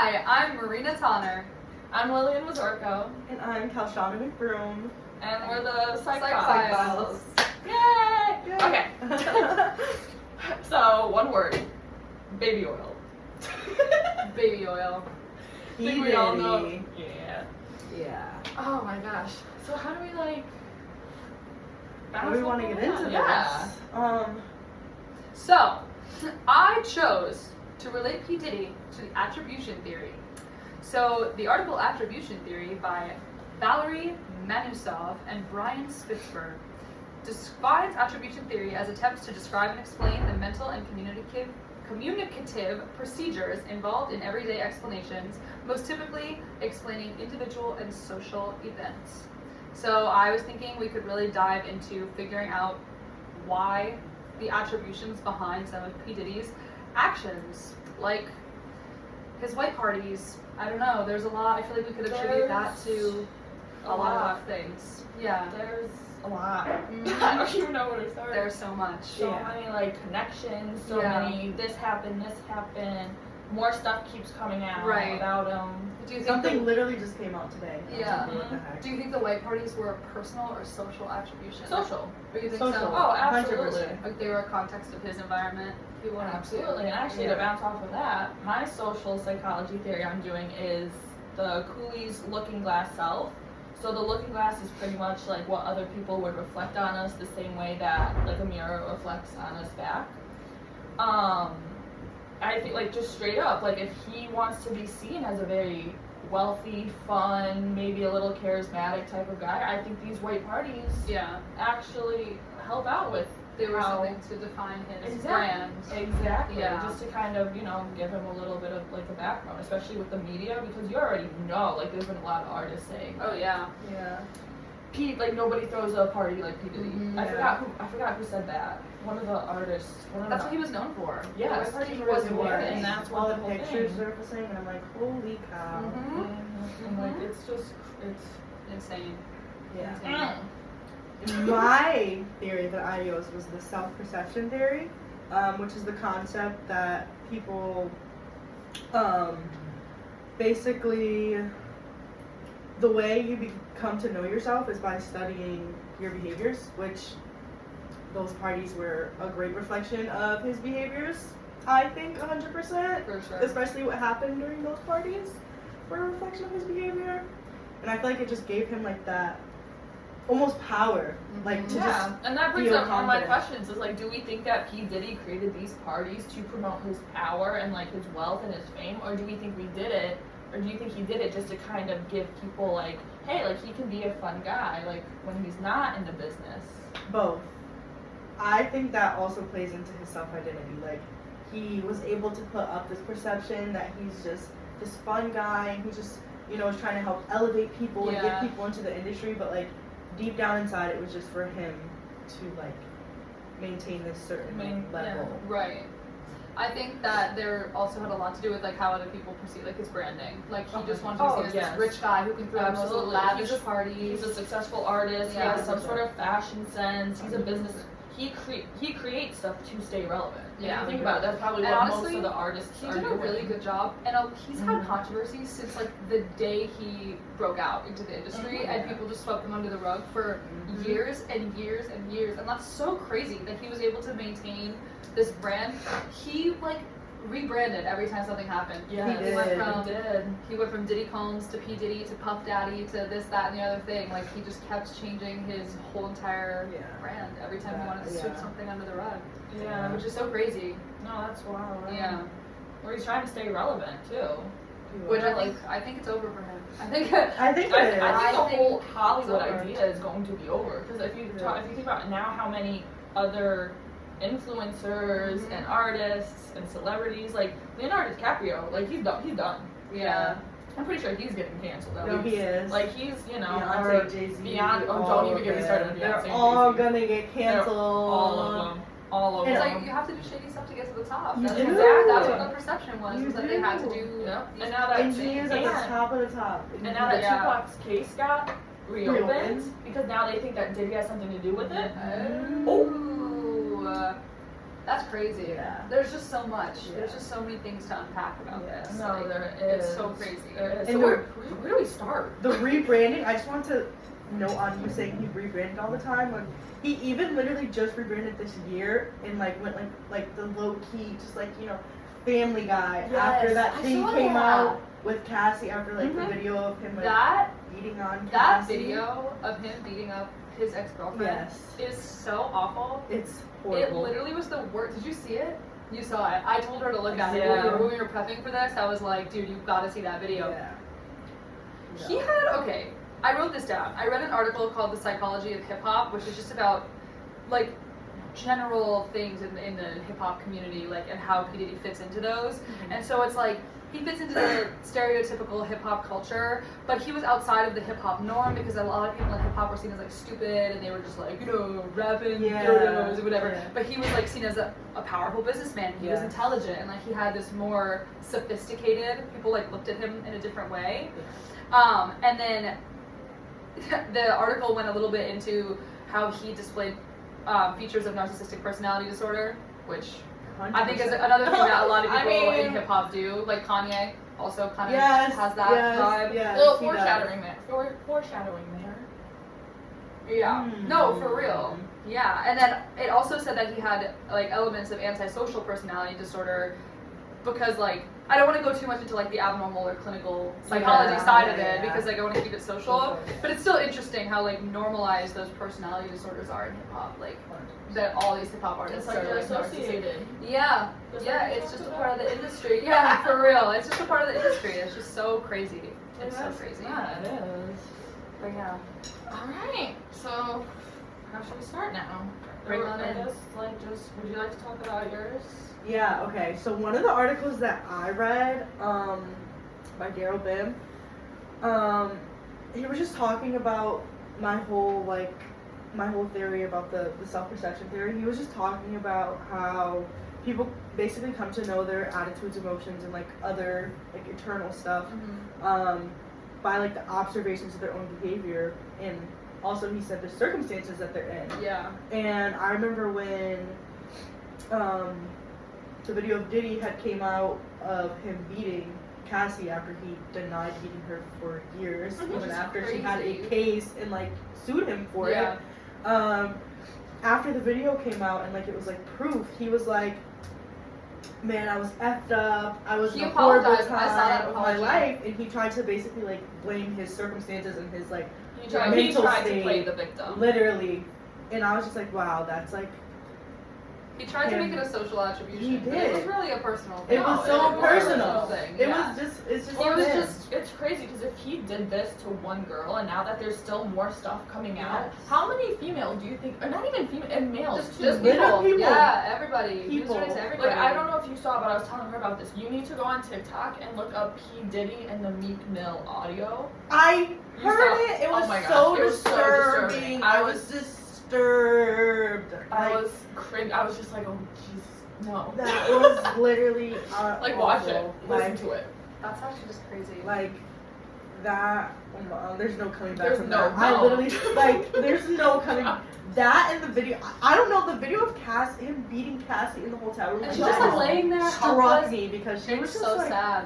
Hi, I'm Marina Tonner. I'm Lillian Mazorko. And I'm Kalshana McBroom. And we're the Psych Psych Files. Files. Yay! Yay. Okay. So, one word. Baby oil. Baby oil. I think we all know. Diddy. Yeah. Yeah. Oh my gosh. So how do we How do we want to get into this? Yeah. So, I chose to relate P. Diddy to the attribution theory. So, the article Attribution Theory by Valerie Manusov and Brian Spitzberg defines attribution theory as attempts to describe and explain the mental and communicative procedures involved in everyday explanations, most typically explaining individual and social events. So I was thinking we could really dive into figuring out why the attributions behind some of P. Diddy's actions, like his white parties. I don't know, there's a lot. I feel like we could attribute that to a lot of things. Yeah. There's a lot. Mhm. I don't even know where to start. There's so much. so many connections, so Yeah. many this happened, more stuff keeps coming out Right. about him. Do you think Something literally just came out today. I was Yeah. like, what the heck? Do you think the white parties were a personal or social attribution? Social. Do you think Social. so? Oh, 100%. absolutely. Like they were a context of his environment. He wanted Absolutely, and actually to bounce off of that, my social psychology theory I'm doing is the Cooley's looking glass self. So the looking glass is pretty much like what other people would reflect on us the same way that like a mirror reflects on us back. I think like just straight up, like if he wants to be seen as a very wealthy, fun, maybe a little charismatic type of guy, I think these white parties Yeah, actually help out with they were how- something to define his Exactly. brand. Exactly. Yeah. Just to kind of, give him a little bit of like a background, especially with the media, because you already know, like there's been a lot of artists saying, Oh yeah. Yeah. Pete, like nobody throws a party like P. Diddy. Mhm. I Yeah. forgot who said that. One of the artists. That's what he was known for. Yes, The white parties he were was his known for work. it, and that's all what the the whole pictures thing. surfacing, and I'm like, holy cow. Mhm. And like it's just Insane. Yeah. Mm. My theory that I used was the self-perception theory, which is the concept that people, basically, the way you come to know yourself is by studying your behaviors, which those parties were a great reflection of his behaviors, I think 100%. For sure. Especially what happened during those parties were a reflection of his behavior. And I feel like it just gave him like that almost power, like to Yeah, and that brings feel up one of my confident. questions: is like, do we think that P. Diddy created these parties to promote his power and like his wealth and his fame, or do we think we did it, or do you think he did it just to kind of give people like, hey, like he can be a fun guy, like when he's not in the business? both. I think that also plays into his self-identity. Like he was able to put up this perception that he's just this fun guy and he just, is trying to help elevate people and Yeah. get people into the industry, but like deep down inside it was just for him to like maintain this certain level. Right. I think that there also had a lot to do with like how other people perceive like his branding. Like he just wanted to be Oh, seen as yes. this rich guy who can throw those little Absolutely. lavish He's parties. He's a successful artist. Yeah. He has some sort of fashion sense. He's a business. He creates stuff to stay relevant. Yeah. If you think about it, that's probably And what honestly, most of the artists He are did a doing. really good job, and he's had Mhm. controversies since like the day he broke out into the industry, Mhm. and people just swept him under the rug for Mhm. years and years and years, and that's so crazy that he was able to maintain this brand. He like rebranded every time something happened. Yeah, He did. He went from Diddy Combs to P. Diddy to Puff Daddy to this, that, and the other thing. Like he just kept changing his whole entire Yeah. brand every time he wanted to sweep Yeah. something under the rug, Yeah. which is so crazy. No, that's wild. Right? Yeah. Or he's trying to stay relevant too. Which Yeah, I think it's over for him. I think I think I it is. think the I think whole Hollywood it's over. idea is going to be over because if you think about now how many other influencers Mhm. and artists and celebrities like Leonardo DiCaprio, like he's done. Yeah. I'm pretty sure he's getting canceled. At No, least. he is. Like he's Beyonce, or Jay-Z, Beyonce. Oh, all don't even of get me them. started on Beyonce. They're and all Jay-Z. gonna get canceled. All of them. All of And It's them. like you have to do shady stuff to get to the top. You That's do. what the perception was. You Was that they had to do. do. Yep. these And now that And he is at the top of the top. And now that Yeah. Tupac's case got reopened, Reopened. because now they think that Diddy has something to do with it. Oh. That's crazy. Yeah. There's just so much. Yeah. There's just so many things to unpack about this. No, Like, there is. It's so crazy. There is. And So we're- where do we start? The rebranding, I just want to note on you saying he rebranded all the time. When he even literally just rebranded this year and like went like the low key, just like, you know, Family Guy. Yes, After that I thing saw came that. out with Cassie, after like the Mhm. video of him like That beating on that Cassie. video of him beating up his ex-girlfriend Yes. is so awful. It's It horrible. literally was the worst. Did you see it? You saw it. I told her to look at it Yeah. when we were prepping for this. I was like, dude, you've got to see that video. Yeah. He had, okay, I wrote this down. I read an article called The Psychology of Hip Hop, which is just about, like, general things in the hip hop community, like, and how P. Diddy fits into those. And so it's like, he fits into the stereotypical hip hop culture, but he was outside of the hip hop norm because a lot of people in hip hop were seen as, like, stupid, and they were just, like, you know, rapping, Yeah. yo-yos, or whatever. Yeah. But he was, like, seen as a powerful businessman. He was Yeah. intelligent, and, like, he had this more sophisticated, people, like, looked at him in a different way. And then the article went a little bit into how he displayed features of narcissistic personality disorder, which I think is 100%. another thing that a lot of I people in mean- hip hop do. Like Kanye also kind of Yes, has that yes, vibe. yes, Little he does. foreshadowing there. Foreshadowing there. Yeah. Mm. No, for real. Yeah. And then it also said that he had like elements of antisocial personality disorder because like I don't want to go too much into like the abnormal or clinical psychology Yeah, side of yeah, it yeah. because like I want to keep it social. But it's still interesting how like normalized those personality disorders are in hip hop. Like that all these hip hop artists It's like are they're like narcissistic. associated. Yeah. Just Yeah, like we it's just a talked part of about. the industry. Yeah, for real. It's just a part of the industry. It's just so crazy. It's so crazy. Yeah, it is. But yeah. Alright, so how should we start now? Bring on I in. guess, like, just, would you like to talk about yours? Yeah, okay. So one of the articles that I read, by Daryl Bim, he was just talking about my whole theory about the self-perception theory. He was just talking about how people basically come to know their attitudes, emotions, and like other like internal stuff by like the observations of their own behavior, and also he said the circumstances that they're in. Yeah. And I remember when the video of Diddy had came out of him beating Cassie after he denied beating her for years, Which even is after she had a crazy. case and like sued him for Yeah. it. After the video came out and like it was like proof, he was like, man, I was effed up. I was He in a horrible apologized. I saw that time of my apology. life, and he tried to basically like blame his circumstances and his like He Yeah, tried, he mental tried to state. play the victim. literally, and I was just like, wow, that's like. He tried to Him. make it a social attribution. He but It was did. really a personal It thing. was No, so it was personal. thing. It Yeah. was just, it's just. It was him. just, it's crazy because if he did this to one girl and now that there's still more stuff coming out, Yes. how many female do you think, or not even female, and males Just too. Little people. Yeah, everybody. He was People. doing it to everybody. Like, I don't know if you saw, but I was telling her about this. You need to go on TikTok and look up P. Diddy and the Meek Mill audio. I You heard saw- it. It oh was my gosh, so it was so disturbing. disturbing. I was disturbed. I Like, was cringe. I was just like, oh, Jesus, no. that was literally Like, watch it. awful. Listen Like, to it. That's actually just crazy. like that. There's no coming back There's from no- that. I no. literally like. There's no coming. That and the video. I don't know the video of him beating Cassie in the hotel room. and like, she just that like laying there struck helpless. me because she It was was just so like. sad.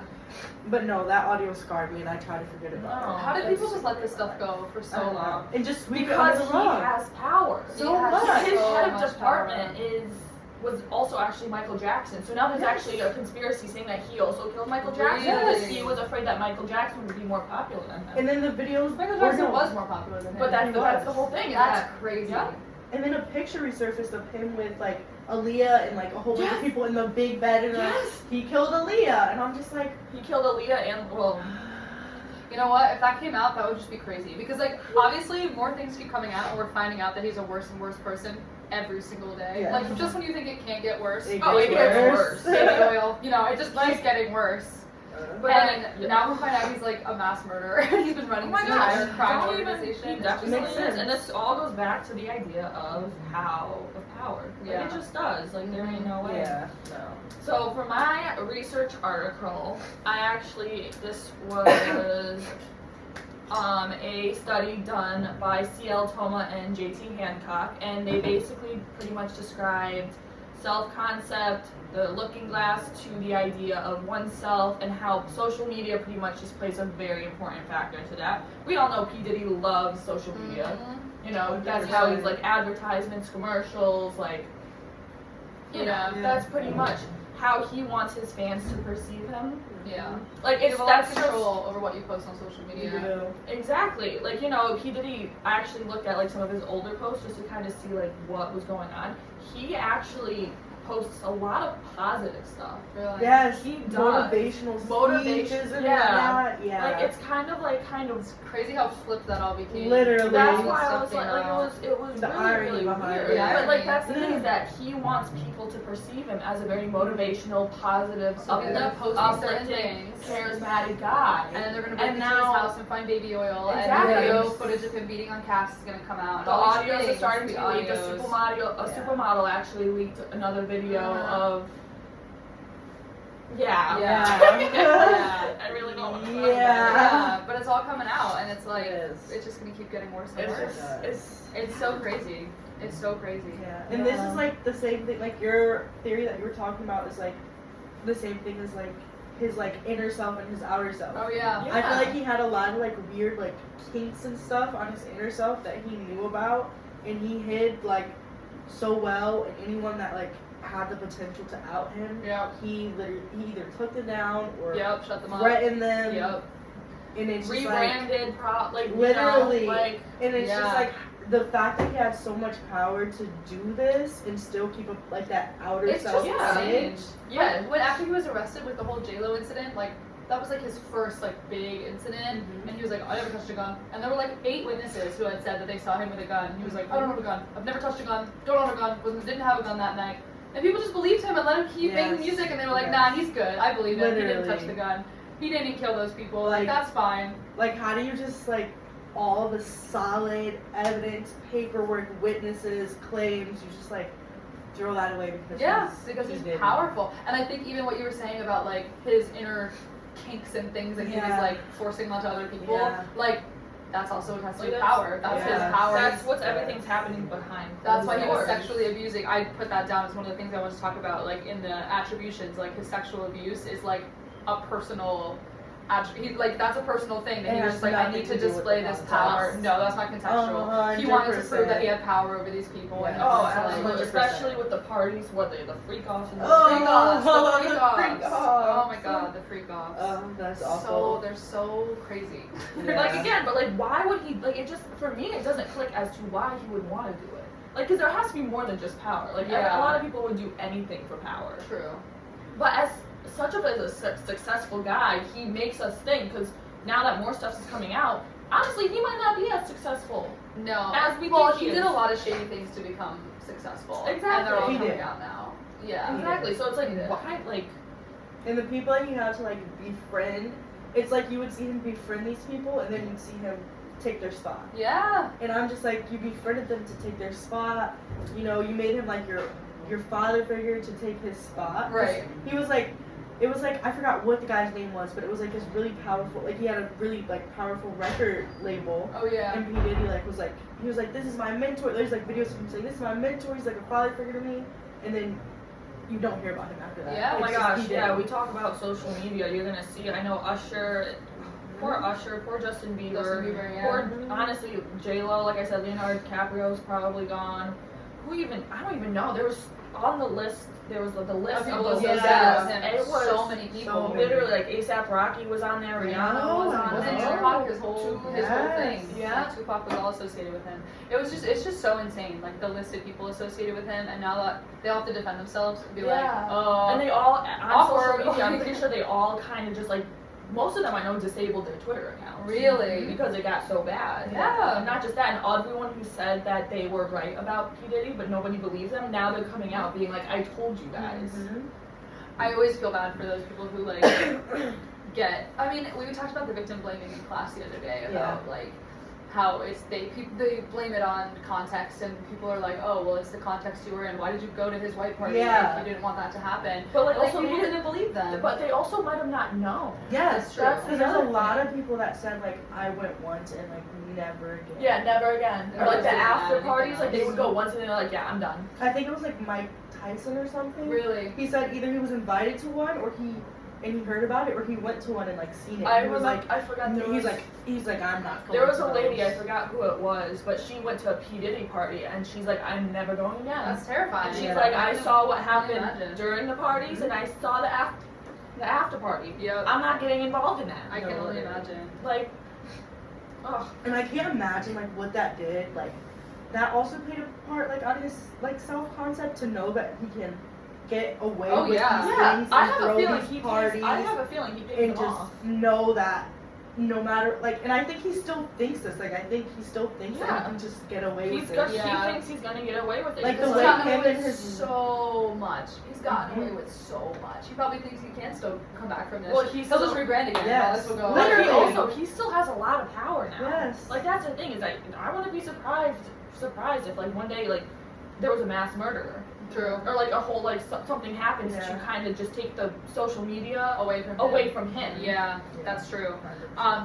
But no, that audio scarred me, and I try to forget about No. it. How did it's- people just let this stuff go for I so don't know. long? And just sweep it Because under he the rug. has power. So He has what? His so head of much department power. was also actually Michael Jackson. So now there's Yes. actually a conspiracy saying that he also killed Michael Jackson Really? because he was afraid that Michael Jackson would be more popular than him. And then the videos. Michael or Jackson no, was more popular than him. But He that's was. the whole thing. is That's that- crazy. Yeah. And then a picture resurfaced of him with like Aaliyah and like a whole bunch of Yes. people in the big bed, and Yes. he killed Aaliyah, and I'm just like, He killed Aaliyah and well, You know what? If that came out, that would just be crazy. Because, like, obviously, more things keep coming out, and we're finding out that he's a worse and worse person every single day. Yeah. Like, just when you think it can't get worse, It Oh, it gets gets worse. baby oil, you know, it just keeps getting worse. but And yeah. now we find out he's, like, a mass murderer. He's been Oh running my this entire gosh, crime don't even, organization. he It's definitely Makes is. sense. And this all goes back to the idea of power. Like, Yeah. it just does. Like, there ain't no way. yeah, no. So for my research article, this was a study done by C.L. Toma and J.T. Hancock, and they basically pretty much described self-concept, the looking glass, to the idea of oneself, and how social media pretty much just plays a very important factor into that. We all know P. Diddy loves social media. Mhm. You know, that's how he's like advertisements, commercials, like, you know, Yeah. that's pretty much how he wants his fans to perceive him. Yeah. Like, You it's have a lot of that's control over what you post on social You media. do. exactly, like, you know, P. Diddy, I actually looked at like some of his older posts just to kind of see like what was going on. He actually posts a lot of positive stuff. Really. Yes, He does. motivational Motivation, speeches and yeah. that. Yeah. Like, it's kind of It's crazy how flipped that all became. Literally. that's Really why I Stuff was came like out. it was The really, irony really behind weird. it. Yeah, But like irony. that's the thing, is that he wants people to perceive him as a very motivational, positive, So he's gonna post these certain uplifting, things, charismatic guy. and then they're gonna bring And him to his now- house and find baby oil, Exactly. and video footage of him beating on casts is gonna come out. The All these audios are things, starting to the be leaked. A audios. supermodel actually leaked another video of. Yeah. Yeah. I really don't want to. Yeah. Yeah, but it's all coming out, and it's like It is. it's just gonna keep getting worse and It's worse. just It's so crazy. It's so crazy. Yeah. And this is like the same thing. Like your theory that you were talking about is like the same thing as like his like inner self and his outer self. Oh yeah. Yeah. I feel like he had a lot of like weird like kinks and stuff on his inner self that he knew about, and he hid like so well. And anyone that like had the potential to out him, Yep. he either took them down or Yep. Shut them up. threatened them. Yep. And it's just like, Rebranded, like Literally. you know, like and it's Yeah. just like the fact that he had so much power to do this and still keep up like that outer It's self just image. insane. yeah. When after he was arrested with the whole J-Lo incident, like that was like his first like big incident, Mhm. and he was like, I never touched a gun. And there were like 8 witnesses who had said that they saw him with a gun. And he was like, I don't have a gun. I've never touched a gun. Don't own a gun. Didn't have a gun that night. And people just believed him and let him keep making Yes. music, and they were like, Yes. Nah, he's good. I believe him. He didn't touch Literally. the gun. He didn't kill those people. Like Like- that's fine. Like, how do you just like all the solid evidence, paperwork, witnesses, claims, you just like throw that away because Yeah, because he he's did it. powerful. And I think even what you were saying about like his inner kinks and things that he was Yeah. like forcing onto other people, Yeah. like that's also has to Like, do with that's- power. That's yeah. his power. That's what's everything's happening behind. That's why he was closed doors. sexually abusing. I put that down as one of the things I wanted to talk about. Like in the attributions, like his sexual abuse is like a personal. He like that's a personal thing that It he was has just like I nothing need to to do with display the this context. power. No, that's not contextual. He wanted to prove that he had power over these people. And he Yeah. Oh, was, like, absolutely. 100%. Especially with the parties, what they the freak offs and Oh, freak offs, the freak the offs. freak Oh offs. my god, the freak offs. That's So awful. they're so crazy. Yeah. Like again, but like why would he like it just for me it doesn't click as to why he would want to do it. Like because there has to be more than just power. Like Yeah. a lot of people would do anything for power. True. But as such of a successful guy, he makes us think because now that more stuff is coming out, honestly, he might not be as successful. No. As we well, think he he did is. a lot of shady things to become successful. And Exactly. they're all He coming did. out now. Yeah. Exactly. So it's like He did. why like And the people that you have to like befriend, it's like you would see him befriend these people and then you'd see him take their spot. Yeah. And I'm just like, you befriended them to take their spot. You know, you made him like your father figure to take his spot. 'Cause Right. He was like, it was like I forgot what the guy's name was, but it was like this really powerful. Like he had a really like powerful record label. Oh yeah. And P Diddy like was like he was like, this is my mentor. There's like videos of him saying, this is my mentor. He's like a father figure to me. And then you don't hear about him after that. Yeah, oh my It's just gosh, P. Diddy. yeah, we talk about social media, you're gonna see I know Usher, poor Usher, poor Justin Bieber, Justin Bieber, yeah. poor honestly J-Lo, like I said, Leonardo DiCaprio's probably gone. Who even I don't even know. There was on the list there was the list of People those associated yeah. with him. it was so many people. so many. literally like ASAP Rocky was on there, Rihanna Oh, was on Wasn't there. Tupac his whole Yes. thing? Yeah, Tupac was all associated with him. It's just so insane, like the list of people associated with him, and now that they all have to defend themselves and be Yeah. like, oh, And they all on Awkward. social media, I'm pretty sure they all kind of just like most of them I know disabled their Twitter accounts. Really? Because it got so bad. Yeah. And not just that, and everyone who said that they were right about P. Diddy, but nobody believed them, now they're coming out being like, I told you guys. Mhm. I always feel bad for those people who like get. I mean, we talked about the victim blaming in class the other day about like how they blame it on context, and people are like, oh well, it's the context you were in. Why did you go to his white party Yeah. if you didn't want that to happen? But like, Like also people maybe- didn't believe them. But they also might have not known. Yes, That's true. because there's a another lot thing. of people that said like I went once and like never again. Yeah, never again. Never Or like the did after anything parties, like they else. would go once and they're like, yeah, I'm done. I think it was like Mike Tyson or something. Really? He said either he was invited to one or he heard about it or he went to one and like seen it. I He was was like, I forgot there was. he's like I'm not going. There was to a lady, I those." forgot who it was, but she went to a P. Diddy party and she's like, I'm never going again. That's terrifying. And she's Yeah. like, I saw what happened imagine. during the parties and I saw the after party. Yep. I'm not getting involved in that. I can No, only literally. imagine. Like, ugh. And I can't imagine like what that did. Like that also played a part like on his like self concept to know that he can get away Oh, with yeah. these Yeah, things I and have a throw feeling these he parties pays, I have a feeling he pays and them just off. know that no matter like, and I think he still thinks this. Like I think he still thinks that Yeah. he can just get away He's with got, it. Yeah. He thinks he's gonna get away with it. Like He's the He's way gotten him away and with his- so much. He's gotten Mhm. away with so much. He probably thinks he can still come back from this. Well, he'll he's just still- rebrand again. Yes. This will go. But he Literally. also, he still has a lot of power now. Yes. Like that's the thing is like I want to be surprised if like one day like there was a mass murderer True. or like a whole like something happens that Yeah. you kind of just take the social media Away from him. away from him. Yeah, that's true.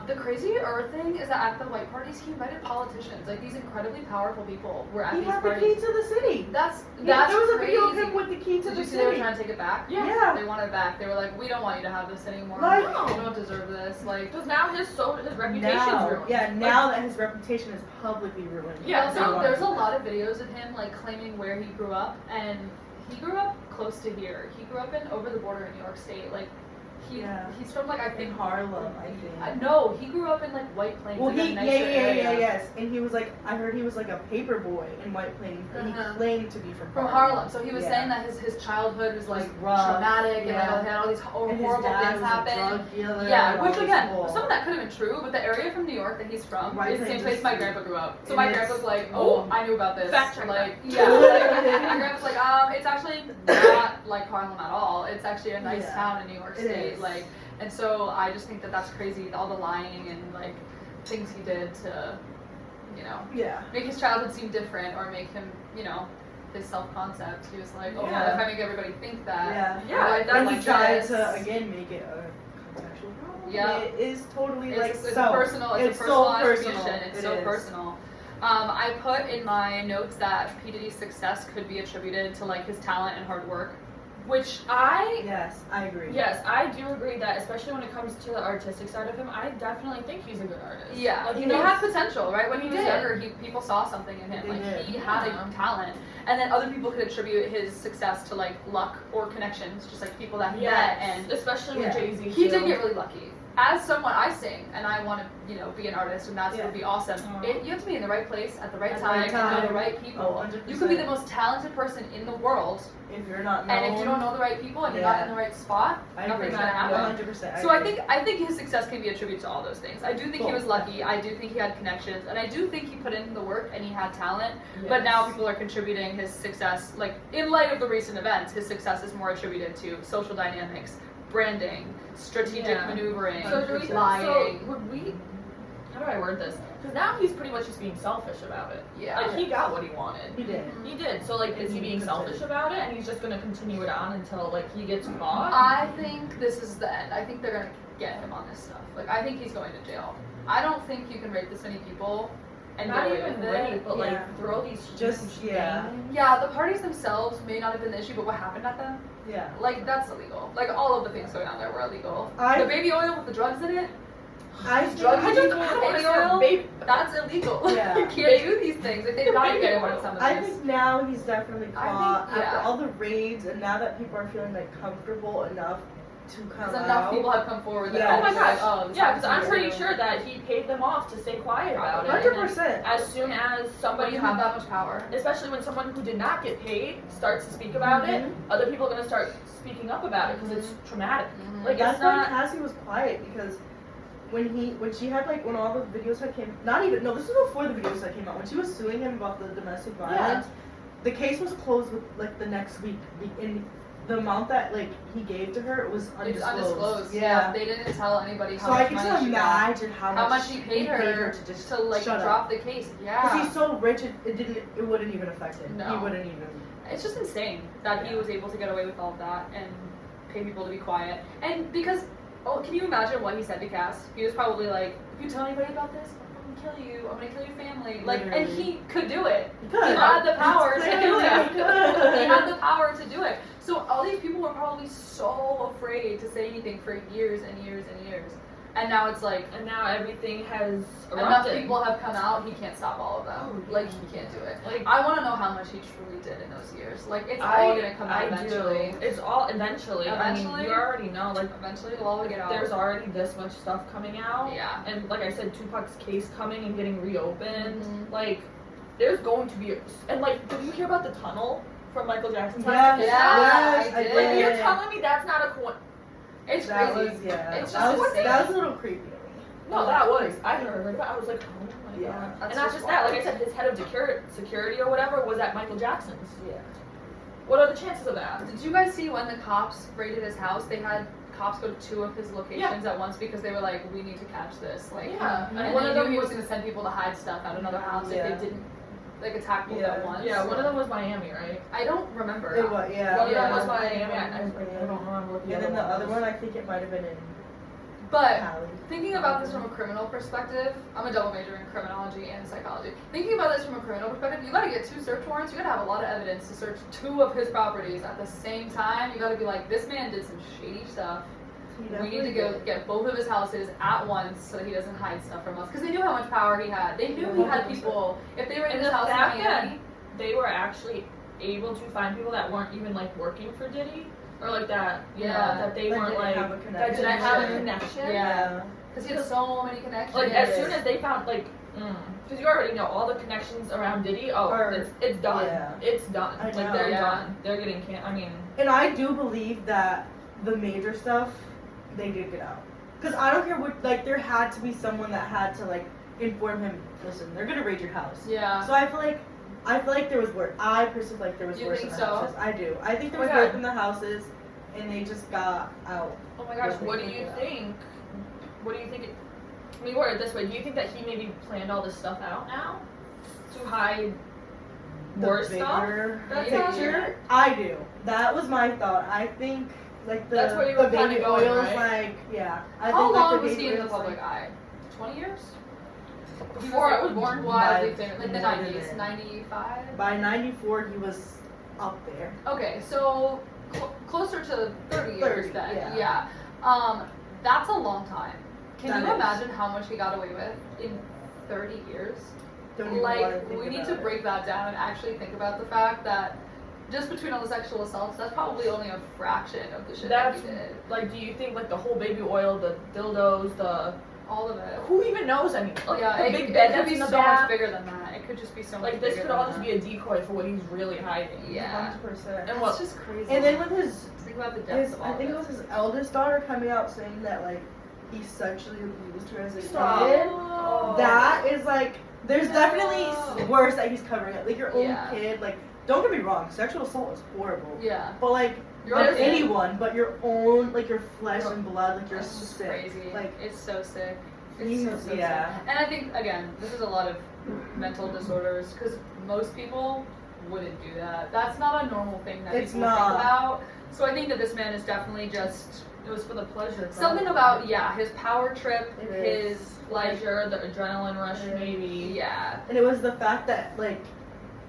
The crazier thing is that at the white parties, he invited politicians, like these incredibly powerful people were at He these had the key parties. to the city. That's Yeah, that's there was a crazy. video of him with the key to Did the you see they were city. trying to take it back? Yeah. They wanted it back. They were like, we don't want you to have this anymore. Like- you don't deserve this. Like, Because now his reputation's Now, ruined. yeah, Like, now that his reputation is publicly ruined. Yeah, also, so- there's a lot of videos of him like claiming where he grew up, and he grew up close to here. He grew up in over the border in New York State. Like, Yeah. he's from like I in think Harlem, I think. No, he grew up in like White Plains. Well, like, a he, nicer area. yes, and he was like, I heard he was like a paper boy in White Plains, and Uh-huh. he claimed to be from From Harlem. Harlem. So he was Yeah. saying that his childhood was like rough, traumatic and yeah. like had all these And his horrible dad things was happen. a drug dealer. Yeah, and which all this again, bull. some of that could have been true, but the area from New York that he's from White is the same Plains place my is- grandpa grew up. So and my it's- grandpa's like, oh, I knew about this. fact check Like, that. yeah, like, my grandpa's like, it's actually not like Harlem at all. It's actually a nice Yeah. town in New York It State. is. Like, and so I just think that that's crazy. All the lying and like things he did to, you know, Yeah. make his childhood seem different or make him, you know, his self-concept. He was like, oh, Yeah. if I make everybody think that, Yeah. Yeah, my life that's is And he like tried this. to again make it a contextual problem. Yeah. It is totally like It's so. a personal. It's, It's a personal so attribution. personal. It's It so is. personal. I put in my notes that P Diddy's success could be attributed to like his talent and hard work, which Yes, I agree. Yes, I do agree that, especially when it comes to the artistic side of him, I definitely think he's a good artist. yeah, Like, he knows- had potential, right? When he He was did. younger, people saw something in him. They Like did. he had Yeah. a talent, and then other people could attribute his success to like luck or connections, just like people that he met and. Yes, especially with Yeah. Jay-Z. He did too. get really lucky. As someone, I sing and I want to, you know, be an artist, and that's Yeah. would be awesome. Aw. You have to be in the right place at the right At the time, right and know the time. right people. Oh, 100%. You could be the most talented person in the world, If you're not known, and if you don't know the right people and you're not Yeah. in the right spot, I agree. nothing's gonna happen. 100%. So I think his success can be attributed to all those things. I do think he Cool. was lucky. I do think he had connections, and I do think he put in the work and he had talent. Yes. But now people are contributing his success, like in light of the recent events, his success is more attributed to social dynamics, branding, strategic Yeah. maneuvering, So do we? lying. So would we? How do I word this? Because now he's pretty much just being selfish about it. Yeah. Like he got what he wanted. He did. He did. So like, is he being selfish about it, and he's just gonna continue it on until like he gets caught? I think this is the end. I think they're gonna get him on this stuff. Like I think he's going to jail. I don't think you can rape this many people and Not get away even with rape, it. but Yeah. like throw these Just- huge yeah. things. Yeah, the parties themselves may not have been the issue, but what happened at them? Yeah. Like that's illegal. Like all of the things going on there were illegal. I- The baby oil with the drugs in it, I Drugs think- you I don't don't baby understand. oil? Baby, that's illegal. Yeah. You can't do these things. Like they've got to Baby get him oil. on some of I this. think now he's definitely I think, caught yeah. after all the raids, and now that people are feeling like comfortable enough to come Because out. enough people have come forward that Yeah. oh my they're like, gosh. this Yeah, happens because I'm to pretty you. sure that he paid them off to stay quiet about it. 100%. As soon as When somebody you who have that much power. especially when someone who did not get paid starts to speak about it, other people are going to start speaking up about it because it's traumatic. Mhm. Like, That's it's why not. Cassie was quiet because when she had like when all the videos had came this was before the videos that came out when she was suing him about the domestic violence, the case was closed with like the next week the amount that like he gave to her was It's undisclosed. undisclosed. Yeah. They didn't tell anybody how So I much can money just she got. imagine How much he paid her to just to like shut drop up. the case. Because Yeah. he's so rich, it wouldn't even affect him. No. He wouldn't even. It's just insane that he Yeah. was able to get away with all of that and pay people to be quiet. And because, oh, can you imagine what he said to Cass? He was probably like, if you tell anybody about this, I'm gonna kill you. I'm gonna kill your family. Like, and Literally. he could do it. He could. He had the power to do Clearly it. he could. He had the power to do it. So all these people were probably so afraid to say anything for years and years and years. And now it's like, And now everything has enough erupted. people have come out, he can't stop all of them. Oh, Like, yeah. he can't do it. Like, I want to know how much he truly did in those years. Like, it's all gonna come out eventually. do. It's all eventually. I Eventually? mean, you already know. Like, Eventually, it'll all get out. there's already this much stuff coming out. Yeah. And like I said, Tupac's case coming and getting reopened. Mhm. Like, there's going to be. And like, did you hear about the tunnel from Michael Jackson's house? Yes, yes, I I did. Like, did. you're telling me that's not a It's That crazy. was, yeah. It's that just was, insane. that was a little creepy. No, that was. I heard, but I was like, oh my Yeah, god. that's And not just just that, like I wild. said, his head of security or whatever was at Michael Jackson's. Yeah. What are the chances of that? Did you guys see when the cops raided his house? They had cops go to 2 of his locations at once because they were like, we need to catch this. Like, Yeah. and And one one they of knew them he was was- going to send people to hide stuff at another house Yeah. if they didn't like attack people Yeah. at once. Yeah, one of them was Miami, right? I don't remember. It was, yeah. One of them Yeah. was Miami. I don't remember what the And then the other was. one, I think it might have been in But Cali. thinking about this from a criminal perspective, I'm a double major in criminology and psychology. Thinking about this from a criminal perspective, you gotta get 2 search warrants. You gotta have a lot of evidence to search 2 of his properties at the same time. You gotta be like, this man did some shady stuff. We need to go get both of his houses at once so he doesn't hide stuff from us. Because they knew how much power he had. They knew he had people. If they were in And his the house in fact Miami, They were actually able to find people that weren't even like working for Diddy, or like that. You know, Yeah. that they Like, weren't didn't like have a that connection. didn't have a Connection. connection. Yeah. because he had so many connections. Like Yes. as soon as they found like, because you already know all the connections around Diddy. Oh, Or- it's done. yeah. It's done. I Like know. they're Yeah. done. They're getting I mean, And I do believe that the major stuff, they did get out. Because I don't care what, like, there had to be someone that had to, like, inform him, listen, they're gonna raid your house. Yeah. So I feel like there was work. I personally feel like there was You worse think in the so? houses. I do. I think there Oh was my work God. in the houses, and they just got out. oh my gosh, Yeah, what do they you did. think? What do you think? I mean, word it this way. Do you think that he maybe planned all this stuff out now to hide more The stuff? bigger That's picture. I do. That was my thought. I think like the That's where you were the kinda baby going, oils, right? like yeah. I How think like long the was baby he in the oils, public like, eye? 20 years? Before I was born. Wildly By- famous, like the more than 90s, that. 95. By '94, he was up there. Okay, so closer to 30 years 30, then. yeah. That's a long time. Can That you is. imagine how much he got away with in 30 years? Don't even wanna Like, think we need about to it. break that down and actually think about the fact that just between all the sexual assaults, that's probably only a fraction of the shit that That's he did. like, do you think like the whole baby oil, the dildos, the All of it. who even knows? I mean, like, Yeah, the it, big it bed could that's be in the so much back. bigger than that. It could just be so much Like this bigger could than all just that. be a decoy for what he's really hiding. Yeah. 100%. And what? That's just crazy. And then with his think about the depths of all I think of it was his eldest daughter coming out saying that like he sexually abused her as a Stop. kid. Oh. That is like, there's No. definitely worse that he's covering up. Like your own Yeah. kid, like, don't get me wrong, sexual assault is horrible. Yeah. But like, Your not own kid. anyone, but your own, like your flesh and blood, like you're That's just sick. crazy. Like, It's so sick. It's he's- so yeah. sick. And I think again, this is a lot of mental disorders because most people wouldn't do that. That's not a normal thing that It's people not. think about. So I think that this man is definitely just It was for the pleasure. something about his power trip, It his is. like pleasure, the adrenaline rush, Yeah. maybe. yeah. And it was the fact that like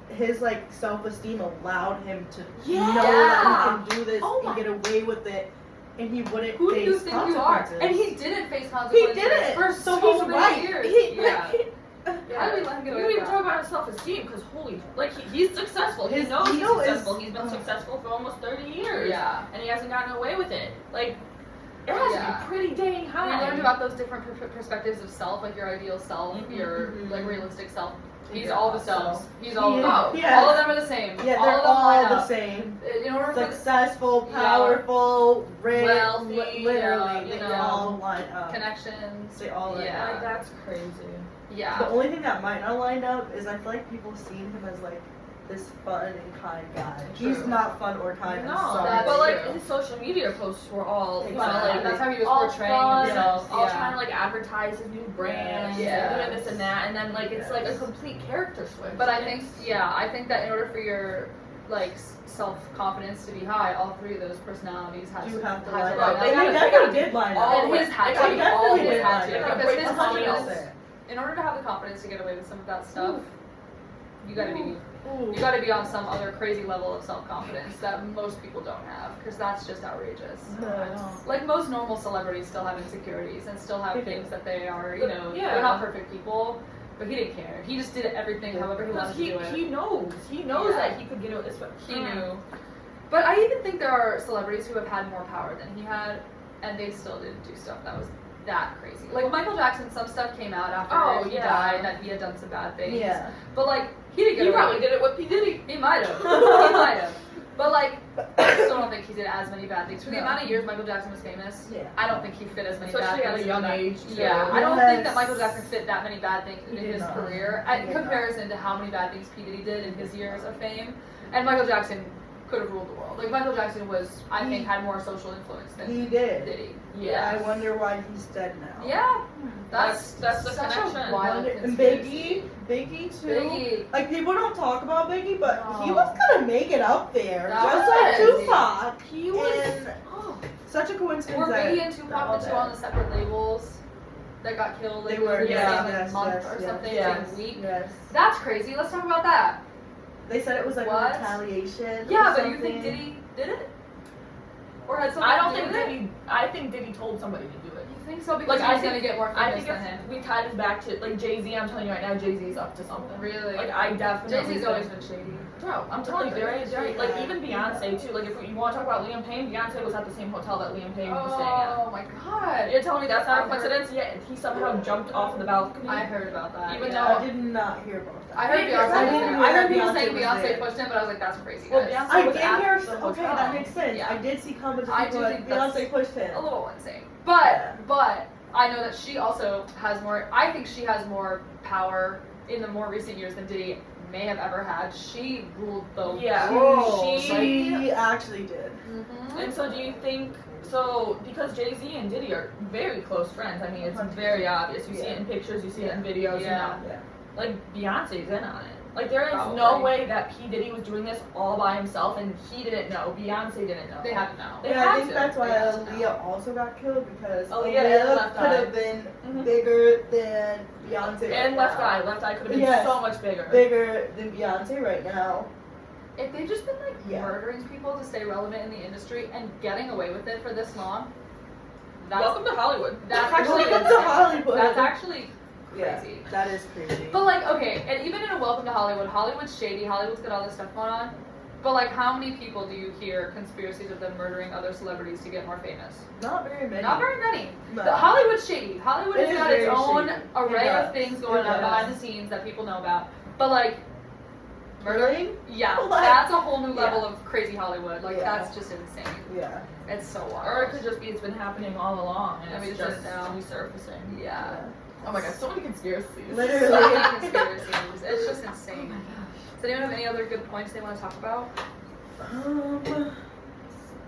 his like self-esteem allowed him to Yeah. know that he can do this Oh and my- get away with it, and he wouldn't Who do face you think you are? consequences. And he didn't face He consequences did it. for So so he's many right. years. He, yeah. How did we let him You get away don't with even that? talk about his self-esteem because he's successful. He His knows he's ego is- successful. He's been successful for almost 30 years. Yeah. And he hasn't gotten away with it. Like, it has Yeah. to be pretty dang We high. learned about those different perspectives of self, like your ideal self, Mhm, your mhm. like realistic self. He's Yeah, all the selves. so- He's all of Yeah. them. Yeah. All of them are the same. Yeah, all they're of them all line the up. same. In order for Successful, Yeah. powerful, rich, Wealthy, literally, you they know. all line the up. connections, They all line Yeah. Like, that's crazy. The yeah, only thing that might not line up is I feel like people seen him as like this fun and kind guy. True. He's not fun or kind. No, I'm sorry. that's but like true. his social media posts were all Exactly. like, That's how he was all portraying fun, himself. all Yeah. trying to like advertise his new brand, Yes. and doing this and that, and then like it's like a complete character switch. But I think that in order for your like self-confidence to be high, all three of those personalities had You have to had line line up. up. They gotta- definitely did line up. And his had to. They definitely Always did had line to. up. Because break his the confidence, 100%. in order to have the confidence to get away with some of that stuff, you gotta be Ooh. you gotta be on some other crazy level of self-confidence that most people don't have, because that's just outrageous. Like most normal celebrities still have insecurities and still have things that they are, you know, Yeah. they're not perfect people, but he didn't care. He just did everything Yeah. however he Because wanted to do it. he knows Yeah. that he could get it this way. He knew. But I even think there are celebrities who have had more power than he had, and they still didn't do stuff that was that crazy. Like Michael Jackson, some stuff came out after he died that he had done some bad things. Yeah. But like, he didn't get He away probably with did it with P Diddy. He might have. He might have. But like, I still don't think he did as many bad things. For the No. amount of years Michael Jackson was famous, Yeah. I don't think he fit as many Especially bad at things. a young in that- age, too. Yeah, I don't think that Yes. Michael Jackson fit that many bad things He in did his not. career He in did not. comparison to how many bad things P. Diddy did in his years of fame. And Michael Jackson could have ruled the world. Like Michael Jackson was, I think, had more social influence than He did. Diddy. Yeah. I wonder why he's dead now. Yeah, That's the such connection. a wild And conspiracy. Biggie too. Biggie. Like people don't talk about Biggie, but he No. was gonna make it up there, That just like was- Tupac. He was. And Oh. such a coincidence. Were that Biggie and they're Tupac all the two dead. on the separate labels that got killed? Like, They were, within the yeah, same yes, month yes, or yes, something, yes. same week. Yes. That's crazy. Let's talk about that. They said it was like What? a retaliation. Yeah, or but you think something. Diddy did it? Or had something I don't to do think with it? Diddy. I think Diddy told somebody to do it. You think so? Because Like, he I was think- gonna get more I famous think than him. if we tie this back to like Jay-Z, I'm telling you right now, Jay-Z's up to something. Really? Like I definitely. Jay-Z's always been shady. Bro, I'm telling you, there is like even Beyonce too. Like if you want to talk about Liam Payne, Beyonce was at the same hotel that Liam Payne was staying at. Oh my god. You're telling me that's not a I heard- coincidence? Yet he somehow jumped off of the balcony. I heard about that. Even yeah. I did not hear about that. I heard Because Beyonce I was didn't there. I heard hear people saying Beyonce was Beyonce there. pushed him, but I was like, that's crazy. Well, guys. Beyonce I was did at hear. the Okay, hotel. that makes sense. Yeah. I did see comments. I of do people think like, that's Beyonce pushed him. a little insane. But I know that she also has more. I think she has more power in the more recent years than Diddy may have ever had. She ruled the Yeah. world. She- actually did. Mhm. And so do you think so because Jay-Z and Diddy are very close friends, I mean it's 100%. very obvious. You see Yeah. it in pictures, you see it in videos, Yeah. you know. Yeah. Like Beyonce's in on it. Like there is no Probably. way that P. Diddy was doing this all by himself and he didn't know. Beyonce didn't know. They had to know. They And I had think to. that's why They had to Aaliyah also got killed because Aaliyah Aaliyah and Left could Eye. have been Mhm. bigger than Beyonce. And right Left now. Eye. Left Eye could have been Yes. so much bigger. Bigger than Beyonce right now. If they've just been like Yeah. murdering people to stay relevant in the industry and getting away with it for this long, that's Welcome to Hollywood. that's actually Welcome to insane. Hollywood. That's actually Yeah, crazy. that is crazy. But like, okay, and even in a Welcome to Hollywood, Hollywood's shady. Hollywood's got all this stuff going on. But like, how many people do you hear conspiracies of them murdering other celebrities to get more famous? Not very many. Not very many. No. The Hollywood's shady. Hollywood It has is got its very own shady. array It of does. things going It on does. behind the scenes that people know about. But like, murdering, yeah, Like- that's a whole new level Yeah. of crazy Hollywood. Like, Yeah. that's just insane. Yeah. It's so wild. Or it could just be it's been happening all along and And we it's just just didn't know. resurfacing. Yeah. Oh my god, so many conspiracies. Literally. So many conspiracies. It's just insane. Does anyone have any other good points they want to talk about?